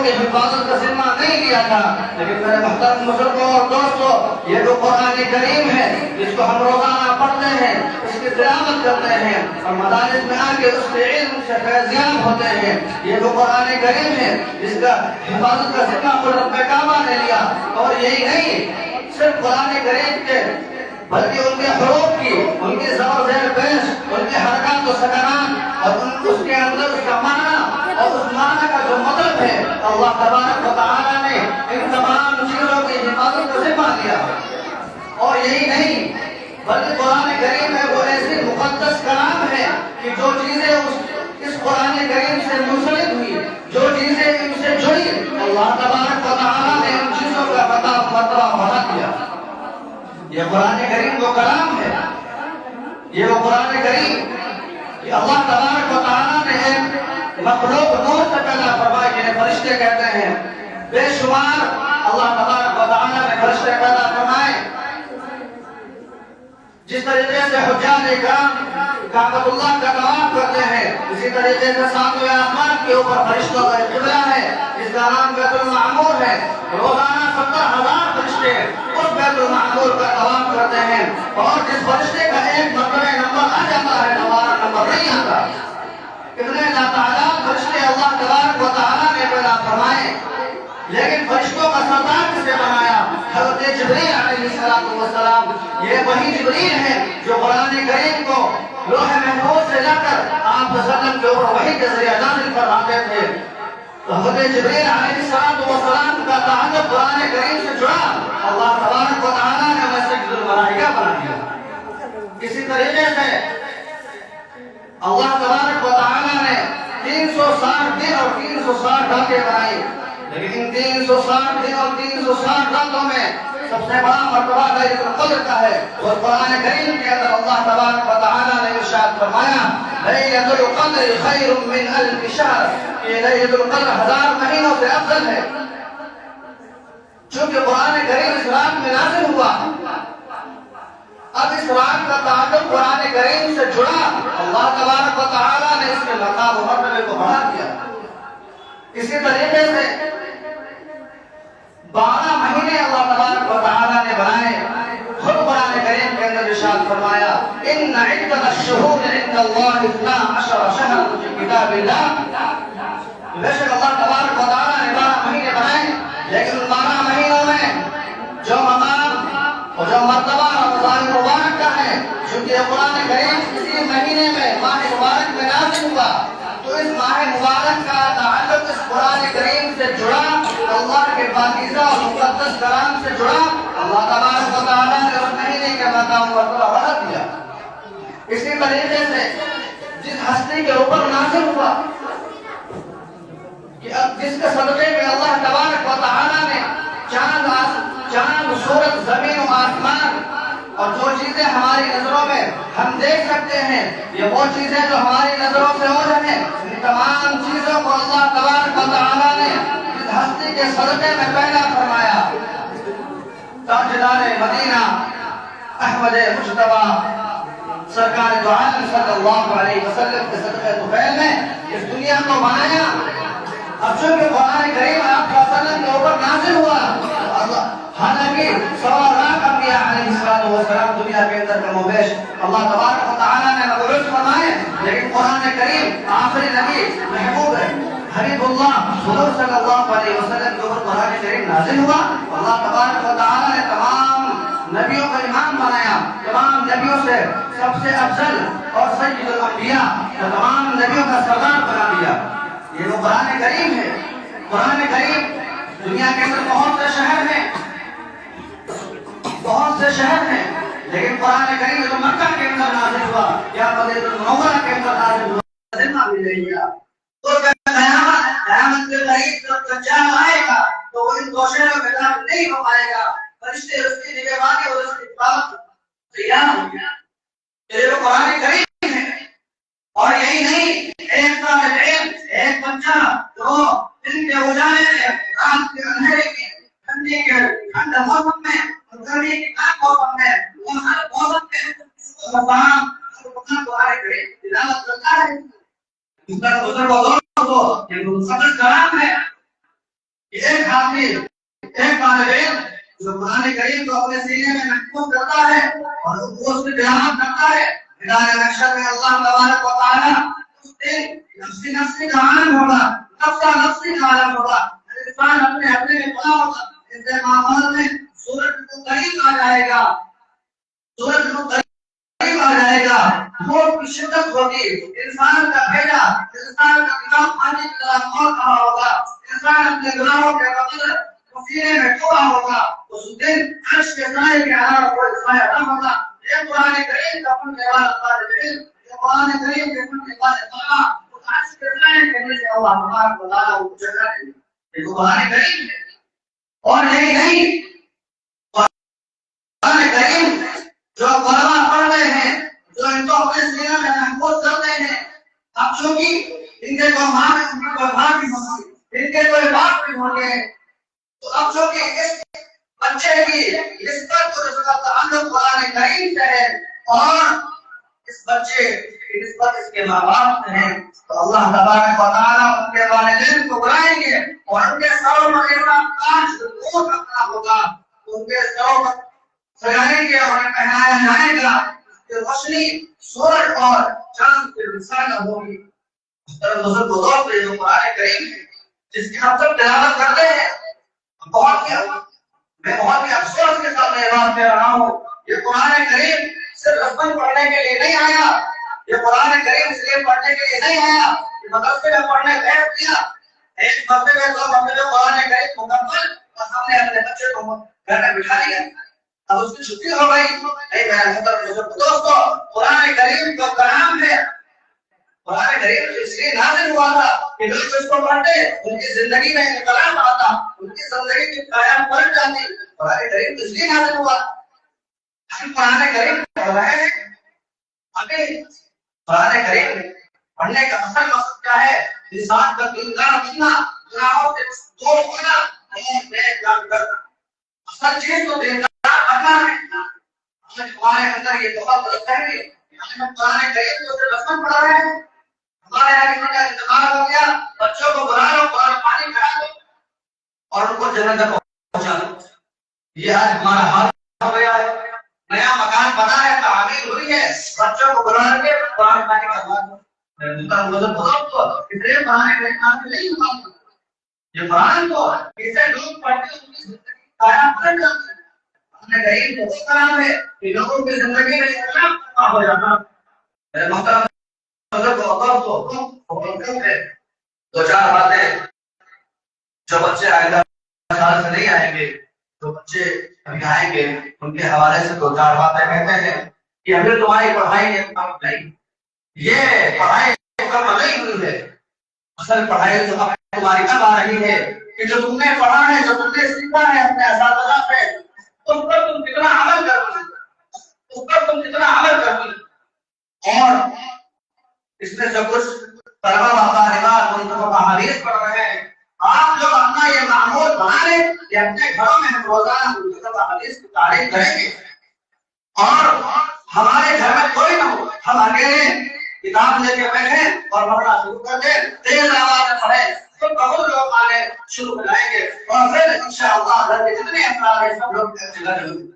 کی حفاظت کا ذمہ نہیں لیا تھا، لیکن میرے محترم بزرگوں اور دوستوں، یہ جو قرآن کریم ہے جس کو ہم روزانہ پڑھتے ہیں، اس کی تلاوت کرتے ہیں اور مدارس میں آ کے اس کے علم سے فیضیاب ہوتے ہیں، یہ جو قرآن کریم ہے جس کا حفاظت کا ذمہ خود رب کعبہ نے لیا، اور یہی نہیں صرف قرآن کریم کے بلکہ ان کے حروف کی، ان کی زبر زیر پیش، ان کے حرکات و سکنات اور اس کے اندر اس کا معنی اور اس معنی کا جو مطلب ہے، اللہ تبارک و تعالیٰ نے ان تمام چیزوں کی حفاظت کا ذمہ لیا۔ اور یہی نہیں بلکہ قرآن کریم ہے وہ ایسی مقدس کلام ہے کہ جو چیزیں اس قرآن کریم سے منسلک ہوئی، جو چیزیں ان سے جڑی، اللہ تبارک و تعالیٰ نے ان چیزوں کا فتویٰ بنا دیا۔ یہ قرآن کریم وہ کلام ہے، یہ وہ قرآن کریم کہ اللہ تبارک و تعالیٰ نے ایک مخلوق نور سے پیدا فرمایا، جنہیں فرشتے کہتے ہیں۔ بے شمار اللہ تبارک و تعالیٰ نے فرشتے پیدا فرمائے۔ جس طریقے سے حجاج کرام کعبۃ اللہ کا طواف کرتے ہیں، اسی طریقے سے ساتویں آسمان کے اوپر فرشتوں کا قبلہ ہے جس کا نام بیت المعمور ہے۔ روزانہ 70,000 فرشتے اس بیت المعمور کا طواف کرتے ہیں، اور جس فرشتے کا ایک مرتبہ نمبر آ جاتا ہے، دوبارہ نمبر نہیں آتا۔ اتنے لاتعداد فرشتے اللہ تبارک و تعالیٰ نے پیدا فرمائے، لیکن فرشتوں کا سردار کسے بنایا؟ حضرت جبریل علیہ السلام۔ یہ وہی جبریل ہے جو قرآن کریم کو لوح محفوظ سے لا کر آپ صلی اللہ علیہ وسلم کے اوپر وحی کے ذریعے نازل فرماتے تھے۔ تو حضرت جبریل علیہ السلام کا تعلق قرآن کریم سے جڑا، اللہ تبارک و تعالیٰ نے ویسے الملائکہ بنا دیا۔ اسی طریقے سے اللہ تبارک و تعالیٰ نے 360 دن اور 360 راتیں بنائی، لیکن ان 360 دن اور 360 راتوں میں سب سے بڑا مرتبہ لیلۃ القدر کا ہے، اور قرآن کریم کے اندر اللہ تبارک و تعالیٰ نے ارشاد فرمایا لیلۃ القدر خیر من الف شہر، یہ لیلۃ القدر 1000 مہینوں سے افضل ہے۔ چونکہ قرآن کریم اس رات میں نازل ہوا، اب اس رات کا تعلق قرآن کریم سے جڑا، اللہ تبارک و تعالیٰ نے اس کے مقام و مرتبے کو بڑھا دیا۔ اسی طریقے سے 12 مہینے اللہ تبارک و تعالیٰ نے بنائے۔ خود قرآن کریم کے اندر ارشاد فرمایا ان عدۃ الشہور عند اللہ 12 شہرا فی کتاب اللہ، بے شک اللہ تبارک و تعالیٰ نے 12 مہینے بنائے، لیکن ان 12 مہینوں میں جو مقام اور جو مرتبہ رمضان مبارک کا ہے، چونکہ قرآن کریم اسی مہینے میں ماہ مبارک میں نازل ہوا، تو اس ماہ مبارک کا تعلق اس قرآن کریم سے جڑا، اللہ کے پاکیزہ اور مقدس کلام سے جڑا، اللہ تبارک و تعالیٰ نے اس مہینے کے مقام مرتبہ بڑھا دیا۔ اسی طریقے سے جس ہستی کے اوپر نازل ہوا کہ اب جس کے صدقے میں اللہ تبارک و تعالیٰ نے چاند سورج زمین و آسمان اور جو چیزیں ہماری نظروں میں ہم دیکھ سکتے ہیں، یہ وہ چیزیں جو ہماری نظروں سے اوجھل ہیں، ان تمام چیزوں کو اللہ تبارک و تعالیٰ نے اس ہستی کے صدقے میں پیدا فرمایا۔ تاجدار مدینہ احمد مجتبیٰ سرکار دو عالم صلی اللہ علیہ وسلم کے صدقے طفیل میں اس دنیا کو بنایا۔ اب چونکہ قرآن کریم آپ صلی اللہ علیہ وسلم کے اوپر نازل ہوا، حالانکہ 100 لاکھ انبیاء علیہ السلام دنیا کے اندر کم و بیش اللہ تبارک و تعالیٰ نے مبعوث فرمائے، لیکن قرآن کریم آخری نبی محبوب ہے، حبیب اللہ حضور صلی اللہ علیہ وسلم کے اوپر قرآن کریم نازل ہوا۔ اللہ تبارک و تعالیٰ نے تمام نبیوں کا امام بنایا، تمام نبیوں سے سب سے افضل اور سید الانبیاء، تمام نبیوں کا سردار بنا دیا۔ یہ وہ قرآن کریم ہے۔ قرآن کریم دنیا کے اندر بہت سے شہر ہیں، لیکن قرآن کریم جو مکہ کے اندر نازل ہوا یا مدینہ المنورہ کے اندر نازل ہوا، ذمہ بھی نہیں لیا۔ تو قیامت کے قریب جب دجال آئے گا تو وہ ان دو شہروں میں داخل نہیں ہو پائے گا، فرشتے اس کی نگہبانی اور اس کی حفاظت تیار ہو گیا۔ یہ جو قرآن کریم ہے، اور یہی نہیں، ایک طالب علم، ایک بچہ جو دن کے اجالے میں، رات کے اندھیرے میں، ٹھنڈی کے ٹھنڈے موسم میں اور گرمی کے خنک موسم میں، وہ ہر موسم میں مقام قرآن کریم تلاوت کرتا ہے۔ اس کا دوسرا بزرگ کو یہ مقدس کلام ہے، ایک طالب علم جو قرآن کریم کو اپنے سینے میں محفوظ کرتا ہے اور اس کی تلاوت کرتا ہے، ہدایت محشر میں اللہ تبارک و تعالیٰ اس دن نفسی نفسی کا عالم ہوگا، نفسا نفسی کا عالم ہوگا، انسان اپنے اپنے میں پڑا ہوگا، اس کے معاملات میں سورج کو قریب آ جائے گا، سورج کو قریب آ جائے گا، موت کی شدت ہوگی، انسان کا بھیجا، انسان کا نظام پانی کی طرح موت کھڑا ہوگا، انسان اپنے گناہوں کے وقت سینے میں چھوڑا ہوگا، اس دن عرش کے سائے کے علاوہ کوئی سایہ نہ ہوگا۔ یہ قرآن کریم کا پڑھنے والا طالب علم، یہ قرآن کریم کے پڑھنے والے طلبہ، اس عرش کے سائے کے نیچے اللہ تبارک و تعالیٰ کو جگہ دے گا۔ یہ قرآن کریم ہے اور یہی نہیں، قرآن کریم جو طلبہ پڑھ رہے ہیں، جو ان کو اپنے سینے میں محفوظ کر رہے ہیں، اب چونکہ ان کے کوئی ماں نہیں ہوگی، ان کے کوئی باپ نہیں ہوں گے، تو اب جو کہ اس بچے کی نسبت اور اس کا تعلق قرآن کریم سے ہے اور اس بچے کی نسبت اس کے ماں باپ سے ہے، تو اللہ تبارک و تعالیٰ ان کے والدین کو بلائیں گے اور ان کے سروں پر اتنا تاج دور رکھنا ہوگا، ان کے سروں پر سجائیں گے اور انہیں پہنایا جائے گا، اس کی روشنی سورج اور چاند کی مثال ہوگی۔ اس طرح بزرگ بزرگ جو قرآن کریم جس کی ہم سب تلاوت کرتے ہیں، میں بہت ہی افسوس کے ساتھ یہ بات کہہ رہا ہوں، یہ قرآن کریم صرف رسم پڑھنے کے لیے نہیں آیا، یہ قرآن کریم اس لیے پڑھنے کے لیے نہیں آیا کہ مدرسے میں پڑھنے بیٹھ دیا، ایک ہفتے میں دو ہفتے میں قرآن کریم مکمل اور ہم نے اپنے بچے کو گھر میں بٹھا لیا، اب اس کی چھٹی ہو گئی۔ نہیں میرے محترم دوستو، قرآن کریم کا کلام ہے، قرآن کریم اس لیے نازل ہوا تھا کہ لوگ اس کو پڑھتے ان کی زندگی میں انقلاب آتا، ان کی زندگی کی قیام پلٹ جاتی۔ قرآن کریم اس لیے نازل ہوا، ہم قرآن کریم پڑھ رہے ہیں، ابھی قرآن کریم پڑھنے کا اصل مقصد کیا ہے؟ انسان کا دیندار بننا، گناہوں سے دور ہونا، نیک کام کرنا۔ اصل چیز تو دیندار بننا ہے۔ آج ہمارے اندر یہ بہت غلط ہے کہ ہم قرآن کریم کو صرف رسم پڑھ رہے ہیں، ہمارے یہاں کسی کا انتقال ہو گیا، بچوں کو بلا لو، قرآن پانی کرا دو اور ان کو جنت تک پہنچا دو۔ یہ آج ہمارا حال ہو گیا ہے۔ نیا مکان بنا ہے، تعمیر ہوئی ہے، بچوں کو بلا کے قرآن پانی کروا دو۔ کتنے قرآن کے کام نہیں ہوتا، یہ قرآن کو کسے لوگ پڑھتے ہیں ان کی زندگی قائم کر جاتے ہیں۔ ہم نے غریب کو وہ کلام ہے کہ لوگوں کی زندگی میں انقلاب ہو جانا۔ میرے محترم دو چار باتیں جو بچے آئندہ سال سے نہیں آئیں گے، جو بچے ابھی آئیں گے، ان کے حوالے سے دو چار باتیں کہتے ہیں کہ ابھی تمہاری پڑھائی کم نہیں، یہ پڑھائی کم نہیں ہوئی ہے، اصل پڑھائی تو تمہاری کب آ رہی ہے کہ جو تم نے پڑھا ہے، جو تم نے سیکھا ہے اپنے اساتذہ سے، اس پر تم کتنا عمل کرو گے، اس پر تم کتنا عمل کرو گے۔ اور اس میں جو کچھ طلبہ و طالبات منتخب احادیث پڑھ رہے ہیں، آپ لوگ اپنا یہ معمول بنا لیں کہ اپنے گھروں میں ہم روزانہ منتخب احادیث کی تعریف کریں گے اور ہمارے گھر میں کوئی نہ ہو، ہم اکیلے کتاب لے کے بیٹھیں اور پڑھنا شروع کر دیں، تیز آواز میں پڑھیں، تو بہت لوگ آنے شروع ہو جائیں گے اور پھر انشاءاللہ گھر کے جتنے افراد ہیں سب لوگ لگے ہوئے۔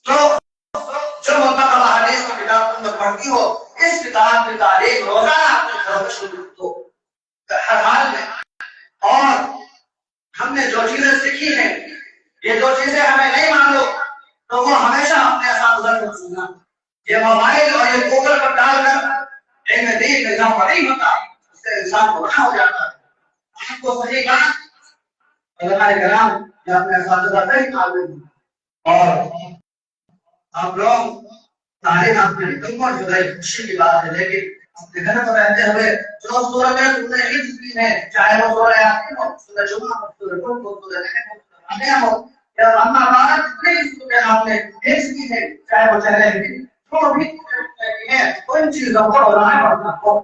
تو جو منتخب احادیث کی کتاب تم پڑھتی ہو، اس کتاب کی تعریف روزانہ اپنے گھروں میں شروع ہو ہر حال میں۔ اور ہم نے جو چیزیں سیکھی ہیں، یہ دو چیزیں ہمیں نہیں معلوم تو وہ ہمیشہ اپنے اساتذہ سے سننا۔ یہ موبائل اور یہ گوگل پر ڈال کر علم دین کا اضافہ نہیں ہوتا، اس سے انسان کو گناہ ہو جاتا ہے۔ آپ کو صحیح بات علماء کرام یا اپنے اساتذہ سے ہی معلوم ہے۔ اور آپ لوگ تعلیم آپ نے تم کو جو ہے خوشی کی بات ہے، لیکن اپنے گھر میں رہتے ہوئے جو سورتیں تم نے حفظ کی ہیں، چاہے وہ سورہ یاسین ہو، سورہ جمعہ ہو، سورہ نور ہو، سورہ نحل ہو، سورہ مریم ہو، یا اما بارک جتنی سورتیں آپ نے حفظ کی ہیں، چاہے وہ چہرے کی جو بھی ہیں، ان چیزوں کو روزانہ پڑھنا ہو۔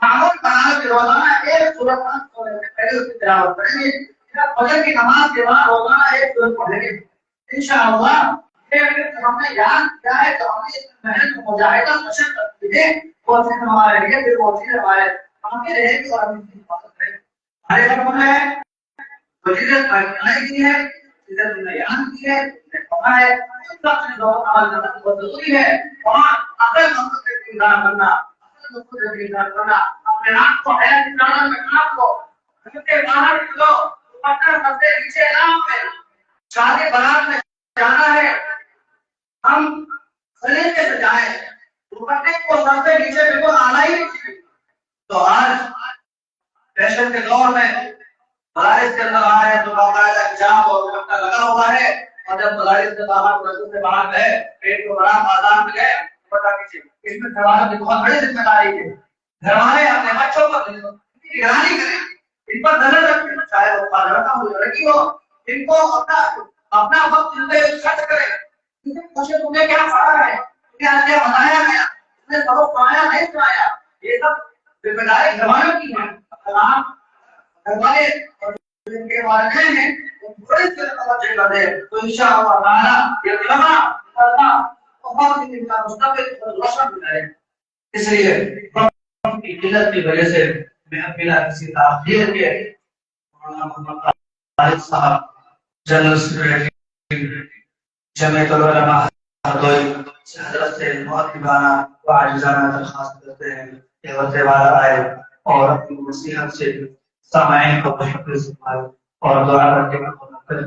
معمول بنا کے روزانہ ایک سورت پہلے اس کی تلاوت کریں گے، فجر کی نماز کے بعد روزانہ ایک سورت پڑھیں گے انشاءاللہ۔ ہم نے یاد کیا ہے تو ہمیں محنت مجاہدہ مشقت کی ہے، وہ چیز ہمارے لیے پھر وہ چیز ہمارے آگے رہے گی اور ہم اس کی حفاظت کریں گے۔ ہمارے گھر میں تو چیزیں بنائی گئی ہے، چیزیں تم نے یاد کی ہے، تم نے پڑھا ہے، سب چیزوں کو عمل کرنا بہت ضروری ہے۔ اور اصل مقصد سے دیندار بننا، اصل مقصد سے دیندار بننا، اپنے آپ کو حیات کرنا، اپنے آپ کو گھر کے باہر نکلو، دوپٹہ سر سے نیچے نہ ہوئے، شادی برات میں جانا ہے، ہم سلیقے سے جائیں، دوپٹے کو سر سے نیچے بالکل آنا ہی نہیں چاہیے۔ تو آج فیشن کے دور میں مدارس کے اندر آ ہے تو باقاعدہ حجاب اور دوپٹہ لگا ہوا ہے، اور جب مدارس سے باہر مسجد سے باہر گئے، پیٹ کو بڑا بازار میں گئے، دوپٹہ پیچھے۔ اس میں گھر والوں کی بہت بڑی ذمہ داری ہے، گھر والے اپنے بچوں پر نگرانی کریں، ان پر نظر رکھیں، چاہے وہ لڑکا ہو یا لڑکی ہو، ان کو اپنا وقت ان پہ خرچ کریں۔ مجھے تمہیں کیا پڑھا ہے، تمہیں کیا بتایا گیا، تمہیں سبق پڑھایا نہیں پڑھایا، یہ سب ذمہ داری گھر والوں کی ہے۔ اگر آپ گھر والے اور ان کے والدین ہیں وہ بڑے سے توجہ کر دیں تو انشاءاللہ تعالی یہ علماء اللہ بہت ہی ان کا مستقبل روشن ہو جائے۔ اس لیے وقت کی قلت کی وجہ سے میں بلا کسی تاخیر کے مولانا محمد طارق صاحب جنرل سیکریٹری جمعیت العلماء ہردوئی حضرت سے مؤدبانہ و عاجزانہ درخواست کرتے ہیں کہ وقت والا آئے اور اپنی نصیحت سے سامعین کو محفوظ فرمائے اور دعا کرنے کا موقع کرے۔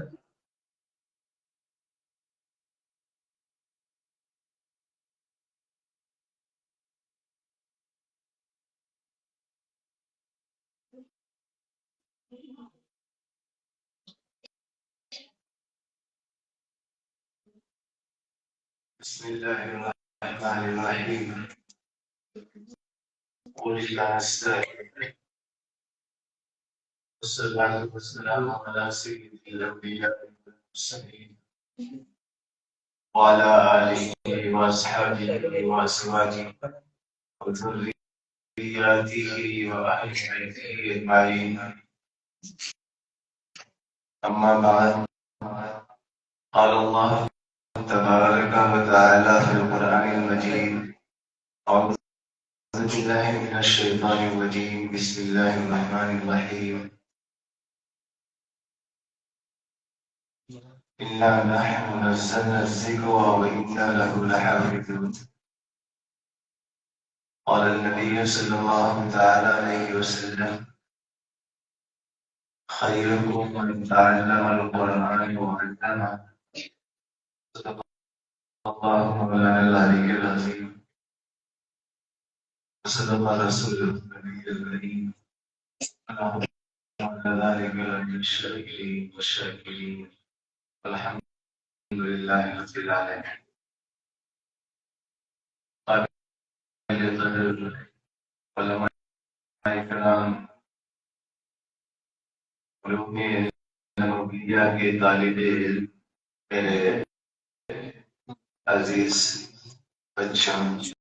بسم الله الرحمن الرحيم. قل الله استغفر والصلاة والسلام على سيد الأنبياء والمرسلين وعلى آله وأصحابه وأزواجه وذرياته وأهل بيته أجمعين. أما بعد، قال الله تبارك وتعالى في القرآن المجيد: أعوذ بالله من الشيطان الرجيم. بسم الله الرحمن الرحيم. إنا نحن نزلنا الذكر وإنا له لحافظون. قال النبي صلى الله تعالى عليه وسلم: خيركم من تعلم القرآن وعلمه. صدق الله مولانا العلي العظيم وصدق رسوله النبي الكريم. اللهم على ذلك من الشاكرين والشاكرين والحمد لله رب العالمين. قابل علماء کرام، علوم نبویہ کے طالب علم، میرے عزیز بچوں،